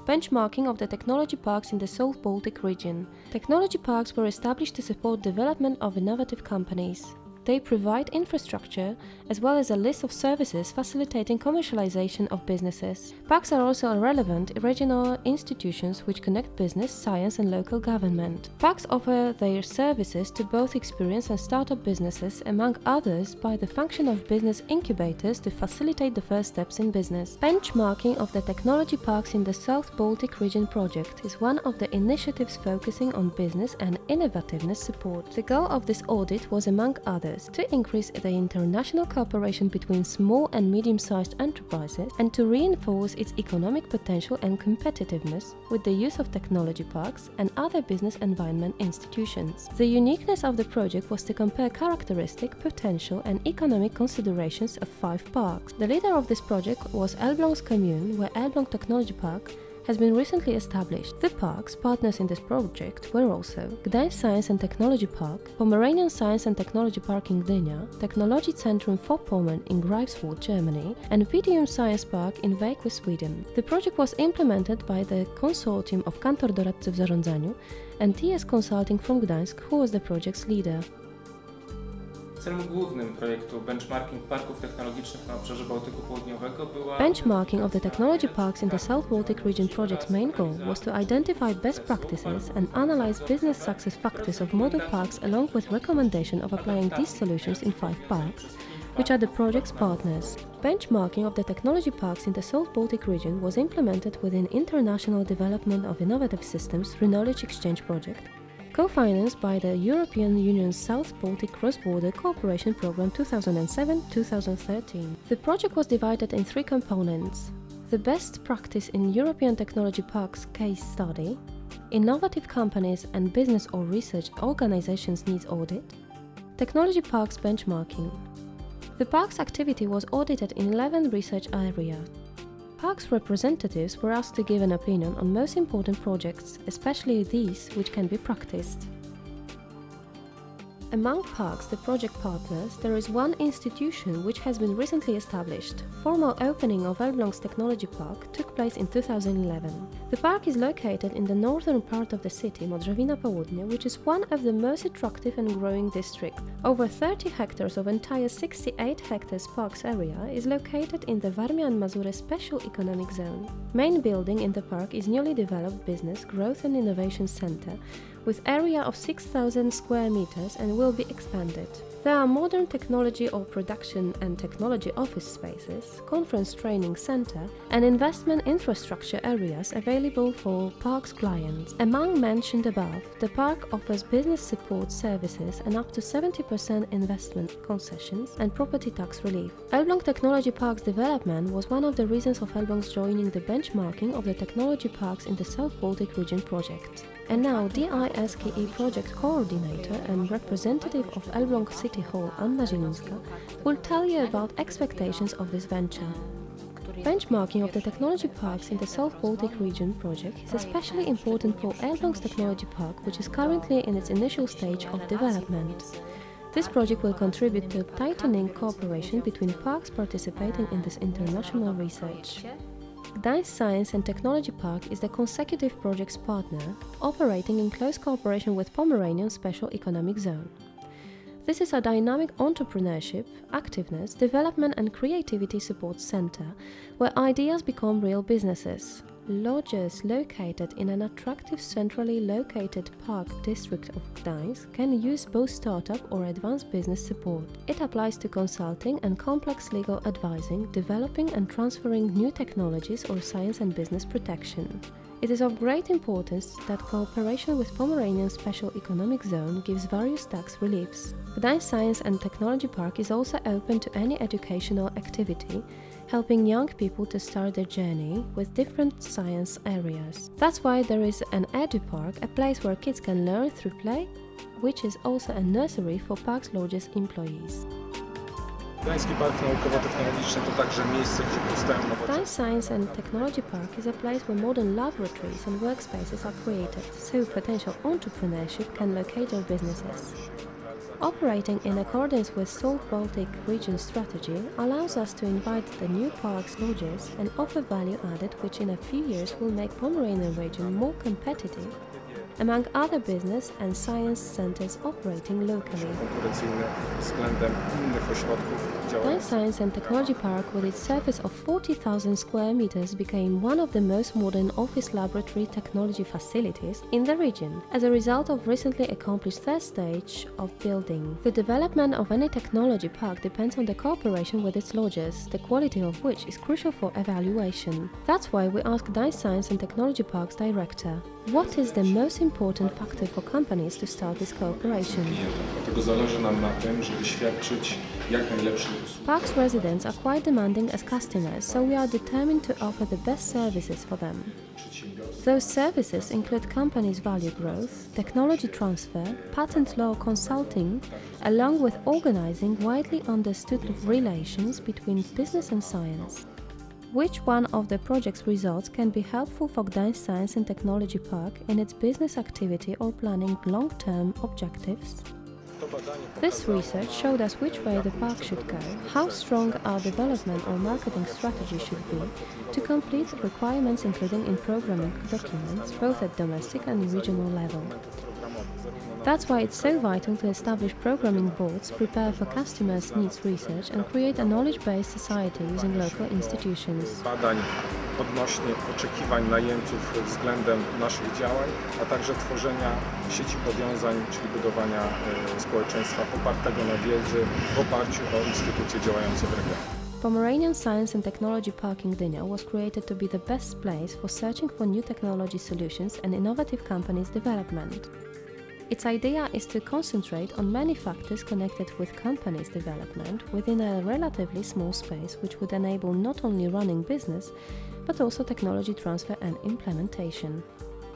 Benchmarking of the technology parks in the South Baltic region. Technology parks were established to support development of innovative companies. They provide infrastructure as well as a list of services facilitating commercialization of businesses. Parks are also relevant regional institutions which connect business, science and local government. Parks offer their services to both experienced and startup businesses, among others by the function of business incubators to facilitate the first steps in business. Benchmarking of the technology parks in the South Baltic region project is one of the initiatives focusing on business and innovativeness support. The goal of this audit was, among others, to increase the international cooperation between small and medium-sized enterprises and to reinforce its economic potential and competitiveness with the use of technology parks and other business environment institutions. The uniqueness of the project was to compare characteristic, potential and economic considerations of 5 parks. The leader of this project was Elbląg's commune, where Elbląg Technology Park has been recently established. The parks partners in this project were also Gdańsk Science and Technology Park, Pomeranian Science and Technology Park in Gdynia, Technology Centrum for Pommern in Greifswald, Germany, and Vidium Science Park in Växjö, Sweden. The project was implemented by the consortium of Kantor Doradcy w Zarządzaniu and TS Consulting from Gdańsk, who was the project's leader. Celem głównym projektu benchmarking parków technologicznych na obszarze Bałtyku Południowego była benchmarking of the technology parks in the South Baltic region project's main goal was to identify best practices and analyze business success factors of model parks along with recommendation of applying these solutions in 5 parks, which are the project's partners. Benchmarking of the technology parks in the South Baltic region was implemented within International Development of Innovative Systems through Knowledge Exchange project, co-financed by the European Union's South Baltic Cross-Border Cooperation Programme 2007-2013. The project was divided in 3 components: the best practice in European technology parks case study, innovative companies and business or research organizations needs audit, technology parks benchmarking. The park's activity was audited in 11 research areas. Parks representatives were asked to give an opinion on most important projects, especially these which can be practiced. Among parks, the project partners, there is one institution which has been recently established. Formal opening of Elbląg's Technology Park took place in 2011. The park is located in the northern part of the city, Modrzewina Południe, which is one of the most attractive and growing districts. Over 30 hectares of entire 68 hectares park's area is located in the Warmia and Mazury Special Economic Zone. Main building in the park is newly developed Business, Growth and Innovation Center, with area of 6,000 square meters and will be expanded. There are modern technology or production and technology office spaces, conference training center and investment infrastructure areas available for park's clients. Among mentioned above, the park offers business support services and up to 70% investment concessions and property tax relief. Elbląg Technology Park's development was one of the reasons of Elbląg's joining the benchmarking of the technology parks in the South Baltic region project. And now DISKE project coordinator and representative of Elbląg City Hall, Anna Zielińska, will tell you about expectations of this venture. Benchmarking of the technology parks in the South Baltic region project is especially important for Elbląg's Technology Park, which is currently in its initial stage of development. This project will contribute to tightening cooperation between parks participating in this international research. Gdańsk Science and Technology Park is the consecutive project's partner, operating in close cooperation with Pomeranian Special Economic Zone. This is a dynamic entrepreneurship, activeness, development and creativity support center, where ideas become real businesses. Lodges located in an attractive centrally located park district of Gdańsk can use both startup or advanced business support. It applies to consulting and complex legal advising, developing and transferring new technologies or science and business protection. It is of great importance that cooperation with Pomeranian Special Economic Zone gives various tax reliefs. Gdańsk Science and Technology Park is also open to any educational activity, helping young people to start their journey with different science areas. That's why there is an EduPark, a place where kids can learn through play, which is also a nursery for Parks Lodge's employees. Gdański Park Naukowo-Technologiczny to także miejsce, gdzie powstają nowe. Gdańsk Science and Technology Park is a place where modern laboratories and workspaces are created, so potential entrepreneurship can locate their businesses. Operating in accordance with South-Baltic region strategy allows us to invite the new parks lodges and offer value added which in a few years will make Pomeranian region more competitive among other business and science centers operating locally. Konkurencyjny względem innych ośrodków działających. Gdańsk Science and Technology Park, with its surface of 40,000 square meters, became one of the most modern office laboratory technology facilities in the region, as a result of recently accomplished third stage of building. The development of any technology park depends on the cooperation with its lodges, the quality of which is crucial for evaluation. That's why we asked Gdańsk Science and Technology Park's director, what is the most important factor for companies to start this cooperation? Dlatego zależy nam na tym, żeby świadczyć jak najlepsze usługi. Parks residents are quite demanding as customers, so we are determined to offer the best services for them. Those services include companies' value growth, technology transfer, patent law consulting, along with organizing widely understood relations between business and science. Which one of the project's results can be helpful for Gdańsk Science and Technology Park in its business activity or planning long-term objectives? This research showed us which way the park should go, how strong our development or marketing strategy should be to complete the requirements including in programming documents both at domestic and regional level. That's why it's so vital to establish programming boards, prepare for customers' needs research and create a knowledge-based society using local institutions. Badań odnośnie oczekiwań najemców względem naszych działań, a także tworzenia sieci powiązań, czyli budowania społeczeństwa opartego na wiedzy w oparciu o instytucje działające w regionie. Pomeranian Science and Technology Park in Gdynia was created to be the best place for searching for new technology solutions and innovative companies' development. Its idea is to concentrate on many factors connected with companies' development within a relatively small space, which would enable not only running business, but also technology transfer and implementation.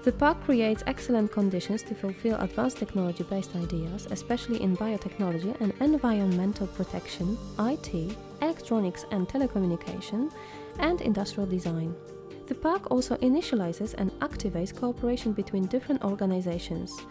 The park creates excellent conditions to fulfill advanced technology-based ideas, especially in biotechnology and environmental protection, IT, electronics and telecommunication, and industrial design. The park also initializes and activates cooperation between different organizations,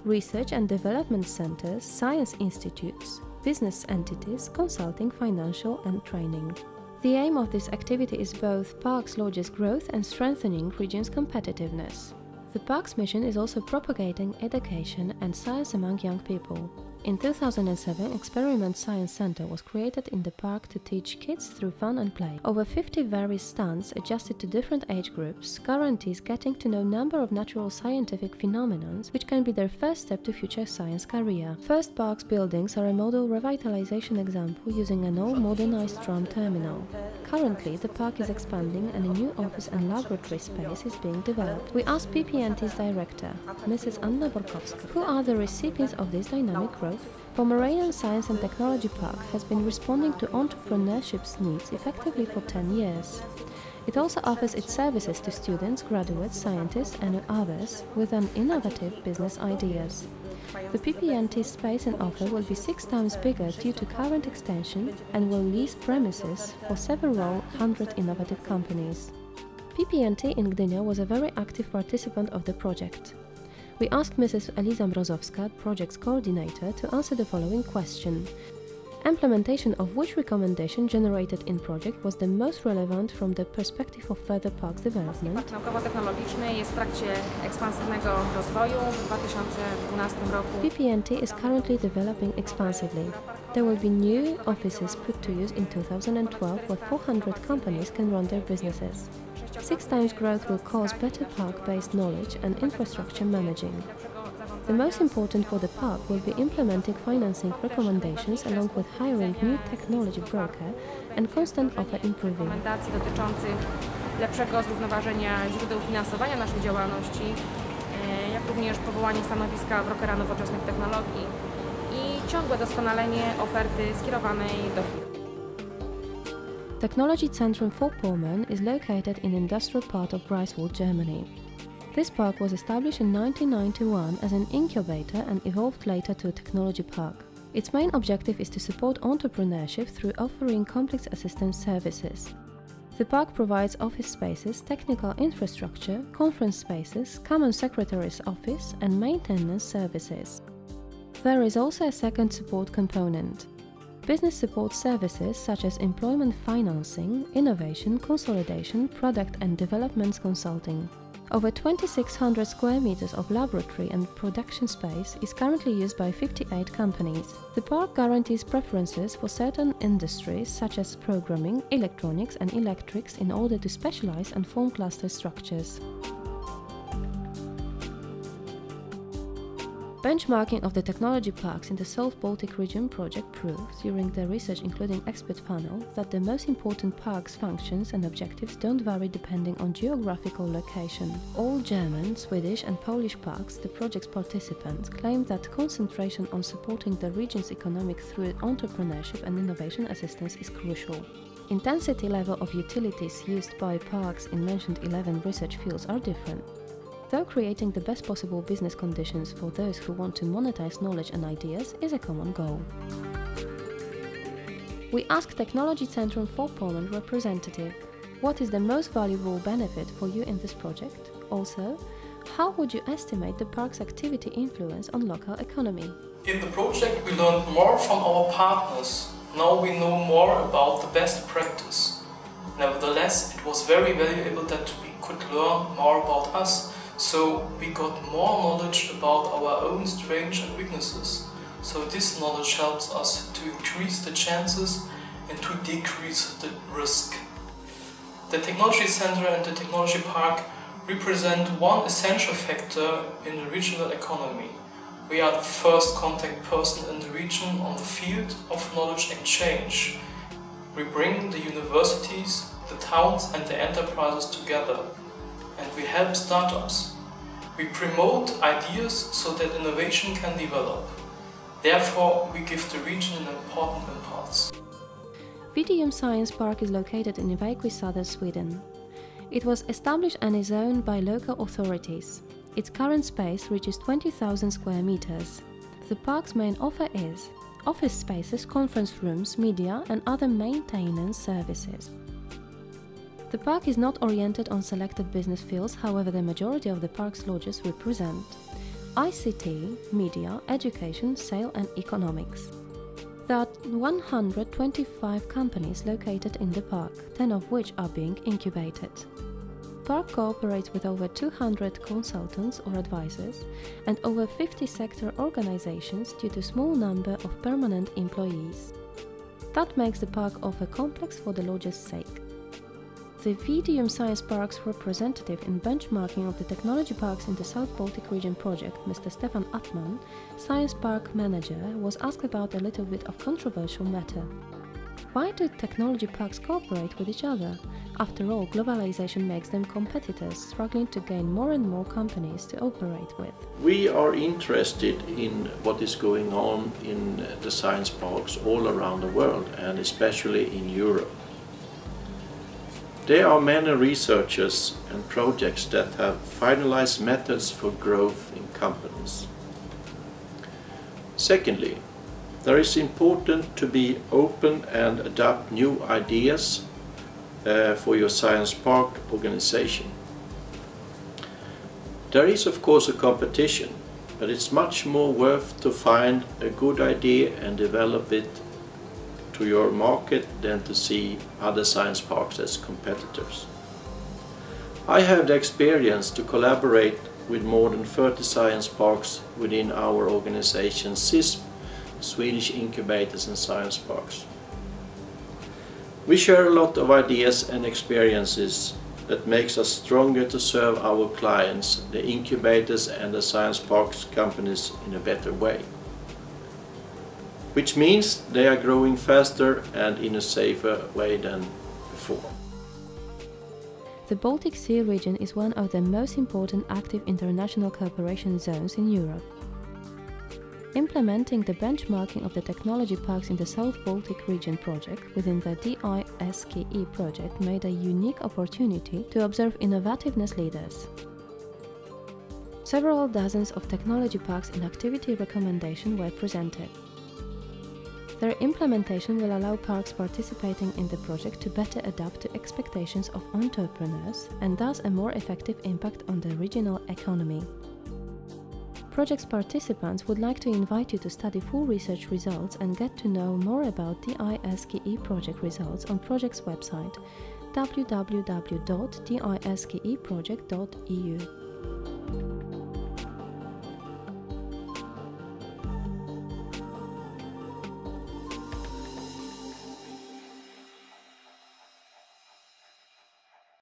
research and development centers, science institutes, business entities, consulting, financial and training. The aim of this activity is both parks' lodges growth and strengthening region's competitiveness. The park's mission is also propagating education and science among young people. In 2007, Experiment Science Center was created in the park to teach kids through fun and play. Over 50 various stands adjusted to different age groups guarantees getting to know a number of natural scientific phenomena which can be their first step to future science career. First park's buildings are a model revitalization example using an old modernized tram terminal. Currently, the park is expanding and a new office and laboratory space is being developed. We asked PPNT's director, Mrs. Anna Borkowska, who are the recipients of this dynamic growth. Pomeranian Science and Technology Park has been responding to entrepreneurship's needs effectively for 10 years. It also offers its services to students, graduates, scientists and others with an innovative business ideas. The PPNT space and offer will be 6 times bigger due to current extension and will lease premises for several hundred innovative companies. PPNT in Gdynia was a very active participant of the project. We asked Mrs. Eliza Mrozowska, project's coordinator, to answer the following question. Implementation of which recommendation generated in project was the most relevant from the perspective of further parks development? Park naukowo-technologiczny jest w trakcie ekspansywnego rozwoju. W 2012 roku PPNT is currently developing expansively. There will be new offices put to use in 2012 where 400 companies can run their businesses. 6 times growth will cause better park-based knowledge and infrastructure managing. The most important for the park will be implementing financing recommendations along with hiring new technology broker and constant offer improving. Rekomendacji dotyczących lepszego zrównoważenia źródeł finansowania naszej działalności, jak również powołanie stanowiska brokera nowoczesnych technologii i ciągłe doskonalenie oferty skierowanej do firm. Technology Centrum for Polen is located in industrial part of Greifswald, Germany. This park was established in 1991 as an incubator and evolved later to a technology park. Its main objective is to support entrepreneurship through offering complex assistance services. The park provides office spaces, technical infrastructure, conference spaces, common secretary's office and maintenance services. there is also a second support component. Business support services such as employment financing, innovation, consolidation, product and development consulting. Over 2,600 square meters of laboratory and production space is currently used by 58 companies. The park guarantees preferences for certain industries such as programming, electronics and electrics in order to specialize and form cluster structures. Benchmarking of the technology parks in the South Baltic region project proved, during the research including expert panel, that the most important parks' functions and objectives don't vary depending on geographical location. All German, Swedish and Polish parks, the project's participants, claimed that concentration on supporting the region's economic through entrepreneurship and innovation assistance is crucial. Intensity level of utilities used by parks in mentioned 11 research fields are different. Though creating the best possible business conditions for those who want to monetize knowledge and ideas is a common goal. We asked Technology Centrum for Poland representative, what is the most valuable benefit for you in this project? Also, how would you estimate the park's activity influence on local economy? In the project we learned more from our partners. Now we know more about the best practice. Nevertheless, it was very valuable that we could learn more about us. So we got more knowledge about our own strengths and weaknesses. So this knowledge helps us to increase the chances and to decrease the risk. The Technology Center and the Technology Park represent one essential factor in the regional economy. We are the first contact person in the region on the field of knowledge exchange. We bring the universities, the towns and the enterprises together. And we help startups. We promote ideas so that innovation can develop. Therefore, we give the region an important impulse. VDM Science Park is located in Ivaikki, southern Sweden. It was established and is owned by local authorities. Its current space reaches 20,000 square meters. The park's main offer is office spaces, conference rooms, media and other maintenance services. The park is not oriented on selected business fields, however the majority of the park's lodges represent ICT, media, education, sale and economics. There are 125 companies located in the park, 10 of which are being incubated. The park cooperates with over 200 consultants or advisors and over 50 sector organizations due to small number of permanent employees. That makes the park offer complex for the lodge's sake. The VDM Science Park's representative in benchmarking of the technology parks in the South Baltic region project, Mr. Stefan Appmann, Science Park Manager, was asked about a little bit of controversial matter. Why do technology parks cooperate with each other? After all, globalization makes them competitors, struggling to gain more and more companies to operate with. We are interested in what is going on in the science parks all around the world, and especially in Europe. There are many researchers and projects that have finalized methods for growth in companies. Secondly, there is important to be open and adopt new ideas for your science park organization. There is of course a competition, but it's much more worth to find a good idea and develop it to your market than to see other science parks as competitors. I have the experience to collaborate with more than 30 science parks within our organization SISP, Swedish Incubators and Science Parks. We share a lot of ideas and experiences that makes us stronger to serve our clients, the incubators and the science parks companies in a better way. Which means they are growing faster and in a safer way than before. The Baltic Sea region is one of the most important active international cooperation zones in Europe. Implementing the benchmarking of the technology parks in the South Baltic region project within the DISKE project made a unique opportunity to observe innovativeness leaders. Several dozens of technology parks in activity recommendation were presented. Their implementation will allow parks participating in the project to better adapt to expectations of entrepreneurs and thus a more effective impact on the regional economy. Project's participants would like to invite you to study full research results and get to know more about the DISKE project results on Project's website www.diskeproject.eu.